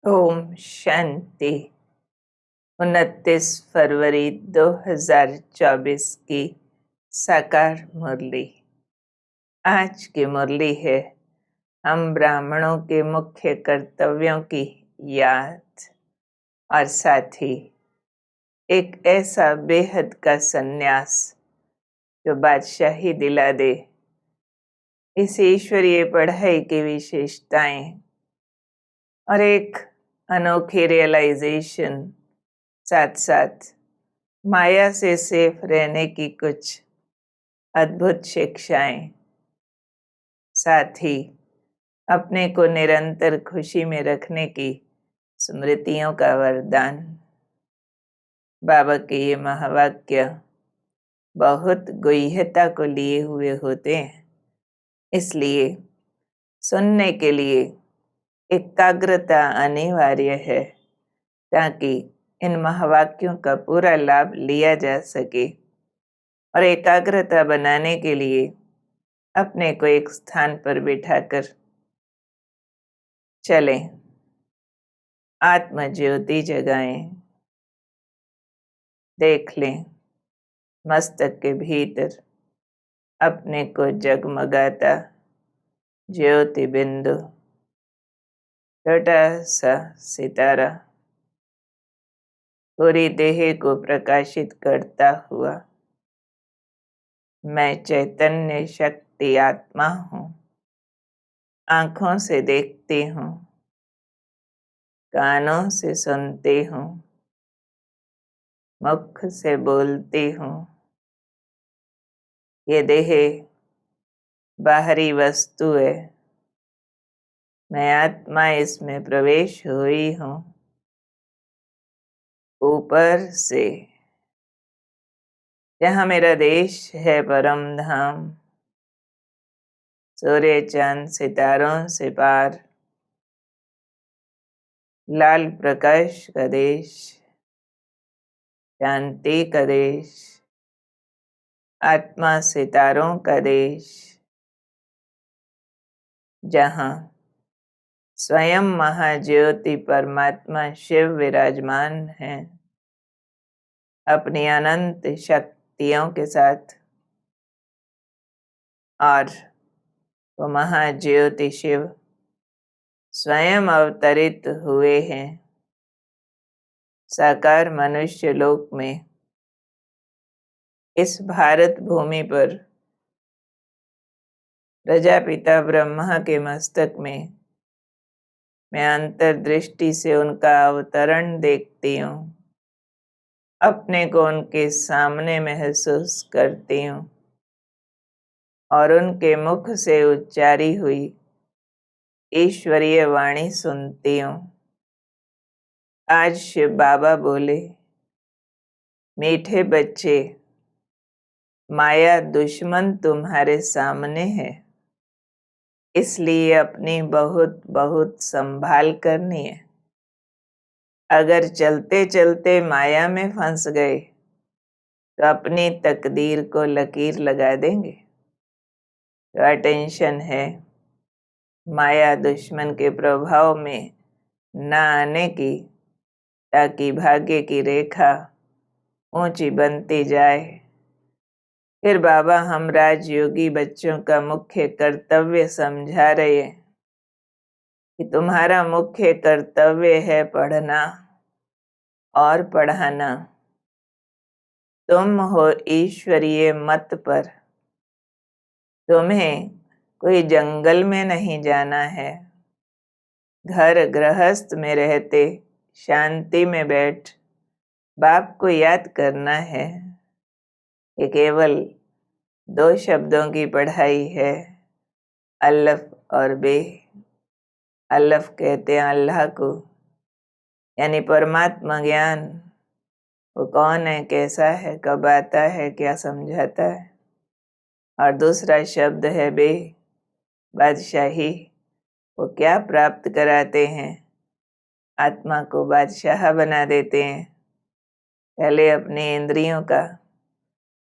ओम शांति। 29 फरवरी 2024 की साकार मुरली। आज की मुरली है हम ब्राह्मणों के मुख्य कर्तव्यों की याद और साथ ही एक ऐसा बेहद का सन्यास जो बादशाही दिला दे। इस ईश्वरीय पढ़ाई की विशेषताएं और एक अनोखी रियलाइजेशन, साथ साथ माया से सेफ रहने की कुछ अद्भुत शिक्षाएं, साथ ही अपने को निरंतर खुशी में रखने की स्मृतियों का वरदान। बाबा के ये महावाक्य बहुत गुह्यता को लिए हुए होते हैं, इसलिए सुनने के लिए एकाग्रता अनिवार्य है ताकि इन महावाक्यों का पूरा लाभ लिया जा सके। और एकाग्रता बनाने के लिए अपने को एक स्थान पर बिठाकर चलें, आत्म ज्योति जगाएं, देख लें मस्तक के भीतर अपने को जगमगाता ज्योति बिंदु, छोटा सा सितारा पूरी देह को प्रकाशित करता हुआ। मैं चैतन्य शक्ति आत्मा हूँ। आँखों से देखती हूँ, कानों से सुनती हूँ, मुख से बोलती हूँ। ये देह बाहरी वस्तु है, मैं आत्मा इसमें प्रवेश हुई हूँ। ऊपर से जहाँ मेरा देश है परम धाम, सूर्य चांद सितारों से पार, लाल प्रकाश का देश, शांति का देश, आत्मा सितारों का देश, जहाँ स्वयं महाज्योति परमात्मा शिव विराजमान हैं अपनी अनंत शक्तियों के साथ। और वो महाज्योति शिव स्वयं अवतरित हुए हैं साकार मनुष्य लोक में। इस भारत भूमि पर प्रजापिता ब्रह्मा के मस्तक में मैं अंतर्दृष्टि से उनका अवतरण देखती हूँ, अपने को उनके सामने महसूस करती हूँ और उनके मुख से उच्चारी हुई ईश्वरीय वाणी सुनती हूँ। आज शिव बाबा बोले, मीठे बच्चे, माया दुश्मन तुम्हारे सामने है, इसलिए अपनी बहुत बहुत संभाल करनी है। अगर चलते चलते माया में फंस गए तो अपनी तकदीर को लकीर लगा देंगे। तो अटेंशन है माया दुश्मन के प्रभाव में न आने की, ताकि भाग्य की रेखा ऊंची बनती जाए। फिर बाबा हम राजयोगी बच्चों का मुख्य कर्तव्य समझा रहे हैं कि तुम्हारा मुख्य कर्तव्य है पढ़ना और पढ़ाना। तुम हो ईश्वरीय मत पर, तुम्हें कोई जंगल में नहीं जाना है। घर गृहस्थ में रहते शांति में बैठ बाप को याद करना है। ये केवल 2 शब्दों की पढ़ाई है, अल्लफ और बे। अल्लफ कहते हैं अल्लाह को, यानी परमात्मा ज्ञान। वो कौन है, कैसा है, कब आता है, क्या समझाता है। और दूसरा शब्द है बे, बादशाही। वो क्या प्राप्त कराते हैं, आत्मा को बादशाह बना देते हैं। पहले अपनी इंद्रियों का,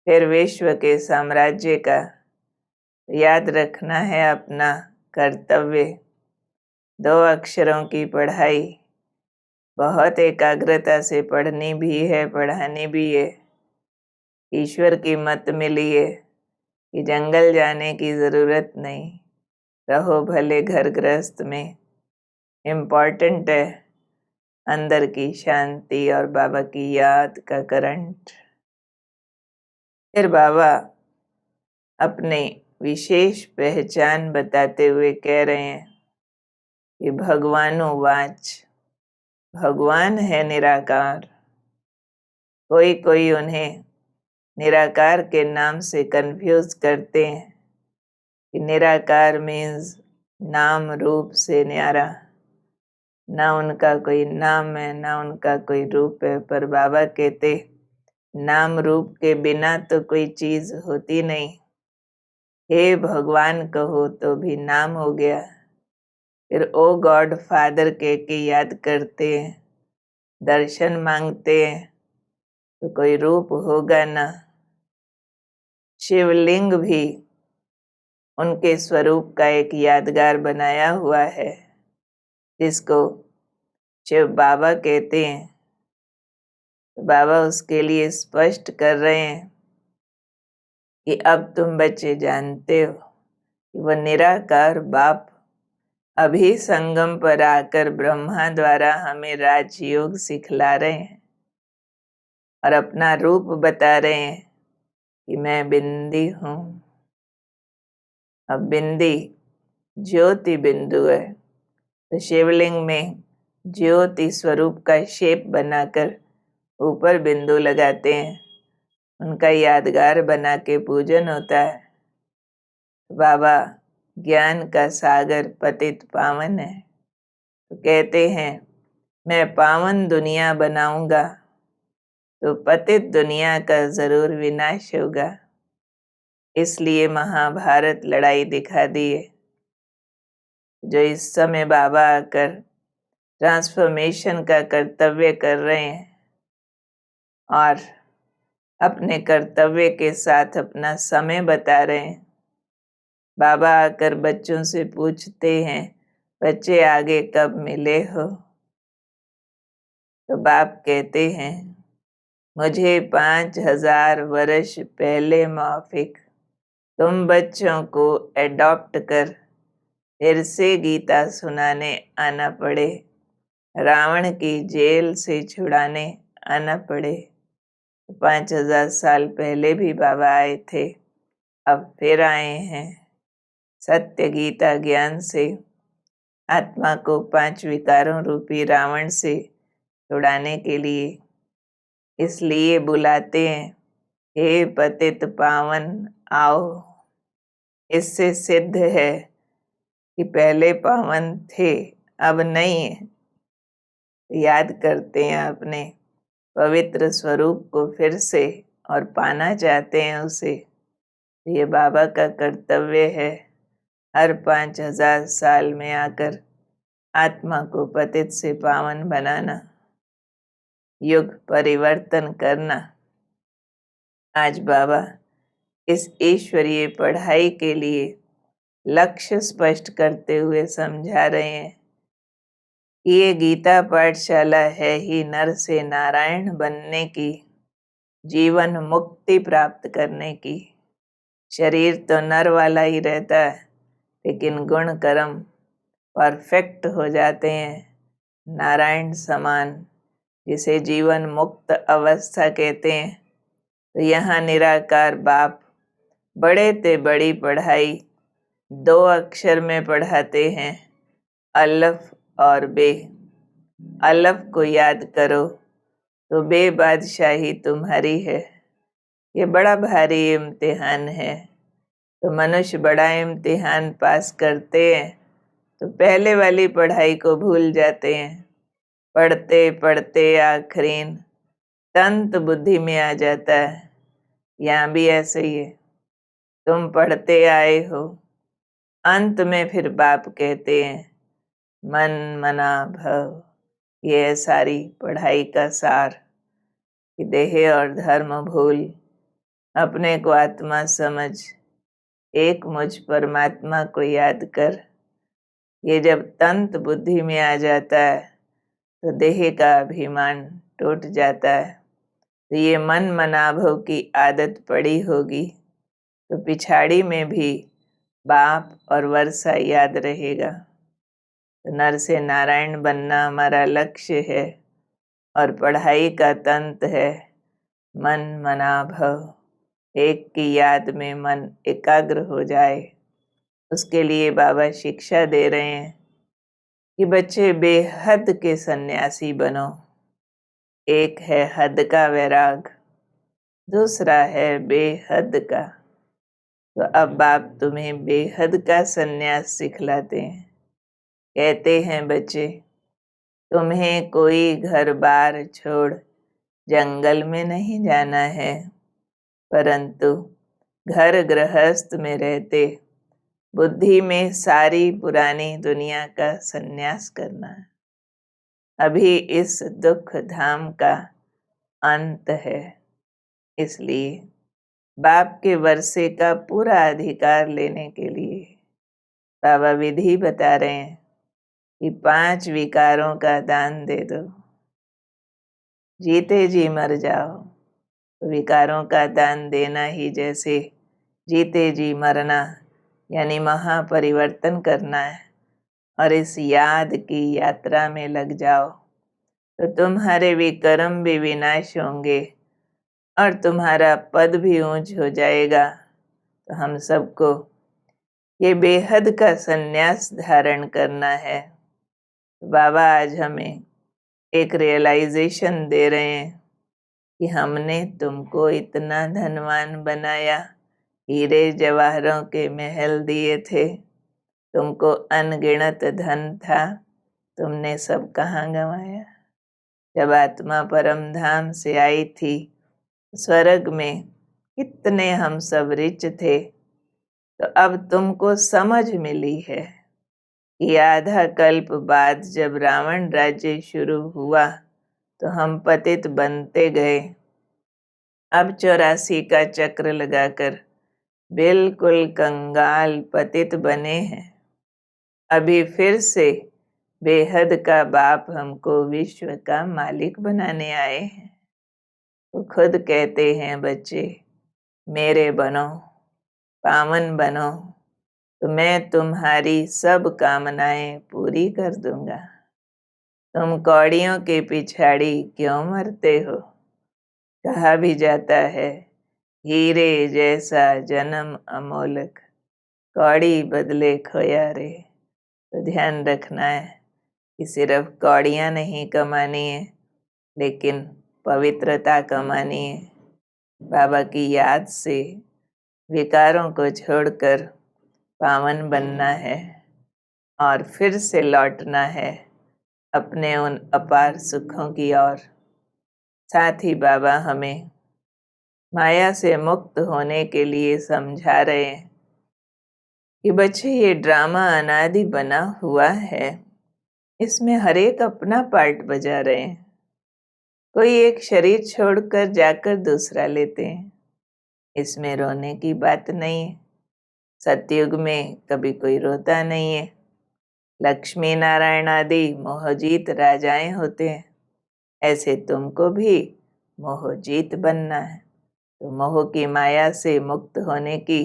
फिर विश्व के साम्राज्य का। याद रखना है अपना कर्तव्य। 2 अक्षरों की पढ़ाई बहुत एकाग्रता से पढ़नी भी है, पढ़ानी भी है। ईश्वर की मत मिली है कि जंगल जाने की ज़रूरत नहीं, रहो भले घर गृहस्थ में। इम्पॉर्टेंट है अंदर की शांति और बाबा की याद का करंट। फिर बाबा अपने विशेष पहचान बताते हुए कह रहे हैं कि भगवानुवाच, भगवान है निराकार। कोई उन्हें निराकार के नाम से कंफ्यूज करते हैं कि निराकार मीन्स नाम रूप से न्यारा, ना उनका कोई नाम है ना उनका कोई रूप है। पर बाबा कहते नाम रूप के बिना तो कोई चीज होती नहीं। हे भगवान कहो तो भी नाम हो गया। फिर ओ गॉड फादर कह के याद करते हैं, दर्शन मांगते हैं तो कोई रूप होगा ना। शिवलिंग भी उनके स्वरूप का एक यादगार बनाया हुआ है, जिसको शिव बाबा कहते हैं। तो बाबा उसके लिए स्पष्ट कर रहे हैं कि अब तुम बच्चे जानते हो कि वह निराकार बाप अभी संगम पर आकर ब्रह्मा द्वारा हमें राजयोग सिखला रहे हैं और अपना रूप बता रहे हैं कि मैं बिंदी हूँ। अब बिंदी ज्योति बिंदु है, तो शिवलिंग में ज्योति स्वरूप का शेप बनाकर ऊपर बिंदु लगाते हैं, उनका यादगार बना के पूजन होता है। बाबा ज्ञान का सागर पतित पावन है, तो कहते हैं मैं पावन दुनिया बनाऊंगा तो पतित दुनिया का जरूर विनाश होगा। इसलिए महाभारत लड़ाई दिखा दी है। जो इस समय बाबा आकर ट्रांसफॉर्मेशन का कर्तव्य कर रहे हैं और अपने कर्तव्य के साथ अपना समय बता रहे हैं। बाबा आकर बच्चों से पूछते हैं, बच्चे आगे कब मिले हो? तो बाप कहते हैं मुझे 5000 वर्ष पहले माफिक तुम बच्चों को एडॉप्ट कर फिर से गीता सुनाने आना पड़े, रावण की जेल से छुड़ाने आना पड़े। 5000 साल पहले भी बाबा आए थे, अब फिर आए हैं सत्य गीता ज्ञान से आत्मा को 5 विकारों रूपी रावण से छुड़ाने के लिए। इसलिए बुलाते हैं, हे पतित पावन आओ। इससे सिद्ध है कि पहले पावन थे, अब नहीं है। याद करते हैं अपने पवित्र स्वरूप को फिर से और पाना चाहते हैं उसे। ये बाबा का कर्तव्य है हर 5000 साल में आकर आत्मा को पतित से पावन बनाना, युग परिवर्तन करना। आज बाबा इस ईश्वरीय पढ़ाई के लिए लक्ष्य स्पष्ट करते हुए समझा रहे हैं कि ये गीता पाठशाला है ही नर से नारायण बनने की, जीवन मुक्ति प्राप्त करने की। शरीर तो नर वाला ही रहता है, लेकिन गुण कर्म परफेक्ट हो जाते हैं नारायण समान, जिसे जीवन मुक्त अवस्था कहते हैं। तो यहाँ निराकार बाप बड़े ते बड़ी पढ़ाई 2 अक्षर में पढ़ाते हैं, अलफ और बे। अलफ को याद करो तो बे बादशाही तुम्हारी है। ये बड़ा भारी इम्तिहान है, तो मनुष्य बड़ा इम्तिहान पास करते हैं तो पहले वाली पढ़ाई को भूल जाते हैं। पढ़ते पढ़ते आखिरीन तंत बुद्धि में आ जाता है। यहाँ भी ऐसे ही है, तुम पढ़ते आए हो, अंत में फिर बाप कहते हैं मन मना भव। ये है सारी पढ़ाई का सार कि देह और धर्म भूल, अपने को आत्मा समझ, एक मुझ परमात्मा को याद कर। ये जब तंत बुद्धि में आ जाता है तो देह का अभिमान टूट जाता है। तो ये मन मनाभव की आदत पड़ी होगी तो पिछाड़ी में भी बाप और वर्षा याद रहेगा। तो नर से नारायण बनना हमारा लक्ष्य है और पढ़ाई का तंत्र है मन मनाभव। एक की याद में मन एकाग्र हो जाए, उसके लिए बाबा शिक्षा दे रहे हैं कि बच्चे बेहद के सन्यासी बनो। एक है हद का वैराग, दूसरा है बेहद का। तो अब बाप तुम्हें बेहद का सन्यास सिखलाते हैं। कहते हैं बच्चे, तुम्हें कोई घर बार छोड़ जंगल में नहीं जाना है, परंतु घर गृहस्थ में रहते बुद्धि में सारी पुरानी दुनिया का सन्यास करना है। अभी इस दुख धाम का अंत है, इसलिए बाप के वर्षे का पूरा अधिकार लेने के लिए बाबा विधि बता रहे हैं कि 5 विकारों का दान दे दो, जीते जी मर जाओ। तो विकारों का दान देना ही जैसे जीते जी मरना यानी महापरिवर्तन करना है। और इस याद की यात्रा में लग जाओ तो तुम्हारे विकर्म भी विनाश होंगे और तुम्हारा पद भी ऊंच हो जाएगा। तो हम सबको ये बेहद का संन्यास धारण करना है। बाबा आज हमें एक रियलाइजेशन दे रहे हैं कि हमने तुमको इतना धनवान बनाया, हीरे जवाहरों के महल दिए थे, तुमको अनगिनत धन था, तुमने सब कहाँ गंवाया। जब आत्मा परम धाम से आई थी, स्वर्ग में कितने हम सब रिच थे। तो अब तुमको समझ मिली है कि आधा कल्प बाद जब रावण राज्य शुरू हुआ तो हम पतित बनते गए। अब 84 का चक्र लगाकर बिल्कुल कंगाल पतित बने हैं। अभी फिर से बेहद का बाप हमको विश्व का मालिक बनाने आए हैं। वो खुद कहते हैं बच्चे मेरे बनो, पावन बनो, तो मैं तुम्हारी सब कामनाएं पूरी कर दूंगा। तुम कौड़ियों के पिछाड़ी क्यों मरते हो। कहा भी जाता है हीरे जैसा जन्म अमोलक, कौड़ी बदले खोया रे। तो ध्यान रखना है कि सिर्फ कौड़ियाँ नहीं कमानी है, लेकिन पवित्रता कमानी है। बाबा की याद से विकारों को छोड़कर पावन बनना है और फिर से लौटना है अपने उन अपार सुखों की ओर। साथ ही बाबा हमें माया से मुक्त होने के लिए समझा रहे हैं कि बच्चे ये ड्रामा अनादि बना हुआ है, इसमें हर एक अपना पार्ट बजा रहे हैं। कोई एक शरीर छोड़कर जाकर दूसरा लेते हैं, इसमें रोने की बात नहीं है। सतयुग में कभी कोई रोता नहीं है। लक्ष्मी नारायण आदि मोहजीत राजाएं होते हैं, ऐसे तुमको भी मोहजीत बनना है। तो मोह की माया से मुक्त होने की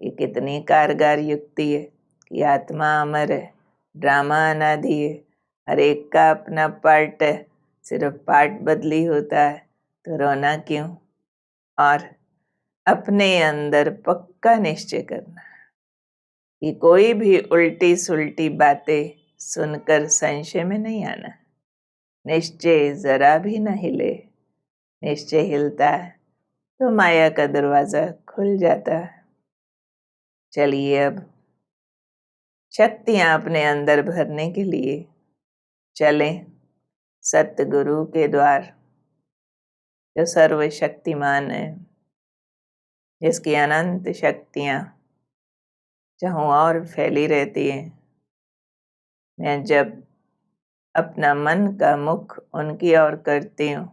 ये कितनी कारगर युक्ति है कि आत्मा अमर है, ड्रामा अनादि है, हर एक का अपना पार्ट है, सिर्फ पार्ट बदली होता है। तो रोना क्यों। और अपने अंदर पक्का निश्चय करना कि कोई भी उल्टी सुल्टी बातें सुनकर संशय में नहीं आना। निश्चय जरा भी न हिले, निश्चय हिलता है तो माया का दरवाजा खुल जाता है। चलिए अब शक्तियां अपने अंदर भरने के लिए चलें सतगुरु के द्वार, जो सर्वशक्तिमान है, जिसकी अनंत शक्तियां चाहूँ और फैली रहती हैं। मैं जब अपना मन का मुख उनकी ओर करती हूँ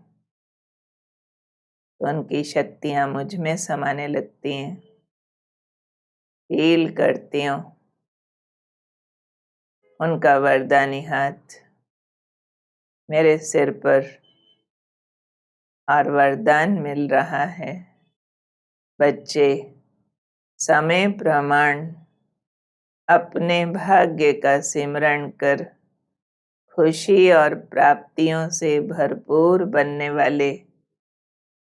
तो उनकी शक्तियां मुझ में समाने लगती हैं, फील करती हूँ उनका वरदानी हाथ मेरे सिर पर और वरदान मिल रहा है। बच्चे समय प्रमाण अपने भाग्य का सिमरण कर खुशी और प्राप्तियों से भरपूर बनने वाले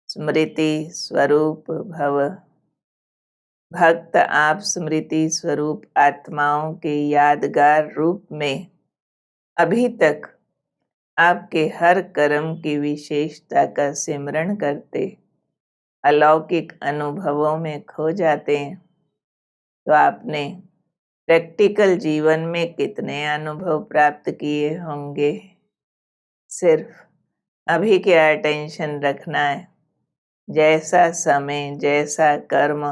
स्मृति स्वरूप भव। भक्त आप स्मृति स्वरूप आत्माओं के यादगार रूप में अभी तक आपके हर कर्म की विशेषता का सिमरण करते अलौकिक अनुभवों में खो जाते हैं। तो आपने प्रैक्टिकल जीवन में कितने अनुभव प्राप्त किए होंगे। सिर्फ अभी क्या अटेंशन रखना है। जैसा समय, जैसा कर्म,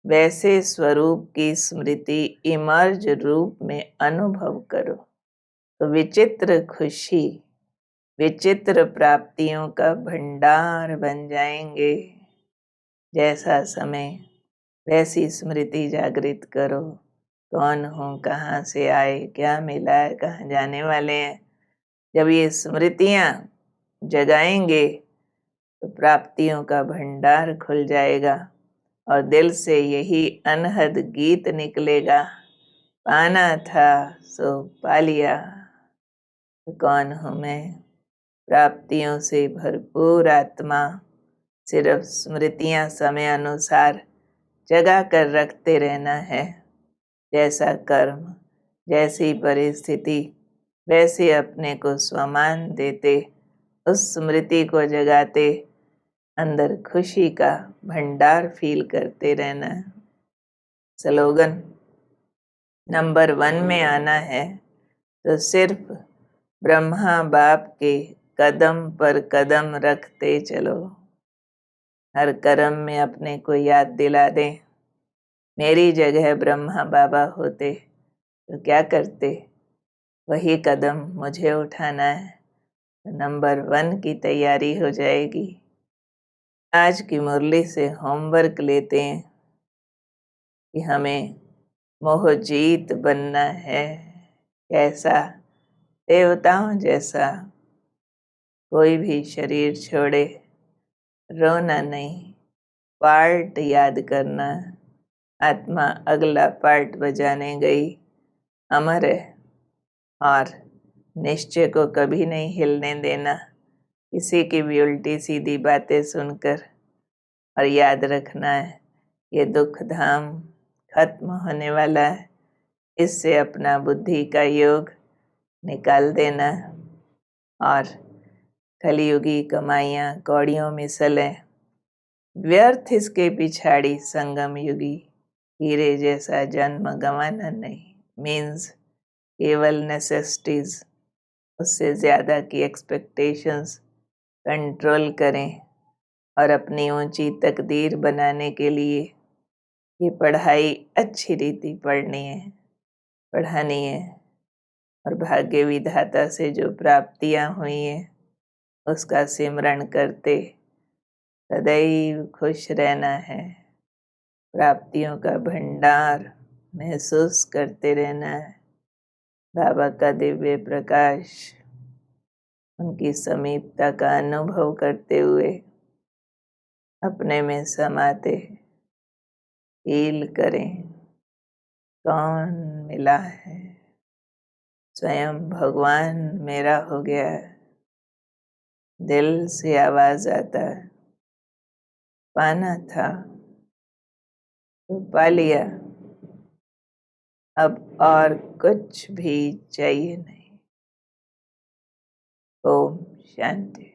वैसे स्वरूप की स्मृति इमर्ज रूप में अनुभव करो तो विचित्र खुशी, विचित्र प्राप्तियों का भंडार बन जाएंगे। जैसा समय वैसी स्मृति जागृत करो। कौन हूँ, कहाँ से आए, क्या मिला है, कहाँ जाने वाले हैं। जब ये स्मृतियाँ जगाएंगे तो प्राप्तियों का भंडार खुल जाएगा और दिल से यही अनहद गीत निकलेगा, पाना था सो पा लिया। तो कौन हूँ मैं, प्राप्तियों से भरपूर आत्मा। सिर्फ स्मृतियाँ समय अनुसार जगा कर रखते रहना है। जैसा कर्म, जैसी परिस्थिति, वैसे अपने को स्वमान देते, उस स्मृति को जगाते, अंदर खुशी का भंडार फील करते रहना है। स्लोगन नंबर 1 में आना है तो सिर्फ ब्रह्मा बाप के कदम पर कदम रखते चलो। हर कर्म में अपने को याद दिला दें, मेरी जगह ब्रह्मा बाबा होते तो क्या करते, वही कदम मुझे उठाना है। तो नंबर 1 की तैयारी हो जाएगी। आज की मुरली से होमवर्क लेते हैं कि हमें मोहजीत बनना है। कैसा, देवताओं जैसा। कोई भी शरीर छोड़े, रोना नहीं, पार्ट याद करना। आत्मा अगला पार्ट बजाने गई, अमर है। और निश्चय को कभी नहीं हिलने देना, किसी की भी उल्टी सीधी बातें सुनकर। और याद रखना है ये दुख धाम खत्म होने वाला है, इससे अपना बुद्धि का योग निकाल देना। और कलयुगी कमाइयाँ कौड़ियों में सलें, व्यर्थ इसके पिछाड़ी संगम युगी। हीरे जैसा जन्म गंवाना नहीं। मीन्स केवल नेसेसिटीज, उससे ज़्यादा की एक्सपेक्टेशंस कंट्रोल करें। और अपनी ऊंची तकदीर बनाने के लिए ये पढ़ाई अच्छी रीति पढ़नी है, पढ़ानी है। और भाग्य विधाता से जो प्राप्तियां हुई हैं उसका सिमरण करते सदैव खुश रहना है। प्राप्तियों का भंडार महसूस करते रहना है। बाबा का दिव्य प्रकाश, उनकी समीपता का अनुभव करते हुए अपने में समाते फील करें कौन मिला है। स्वयं भगवान मेरा हो गया है। दिल से आवाज आता है, पाना था तो पा लिया, अब और कुछ भी चाहिए नहीं। ओम शांति।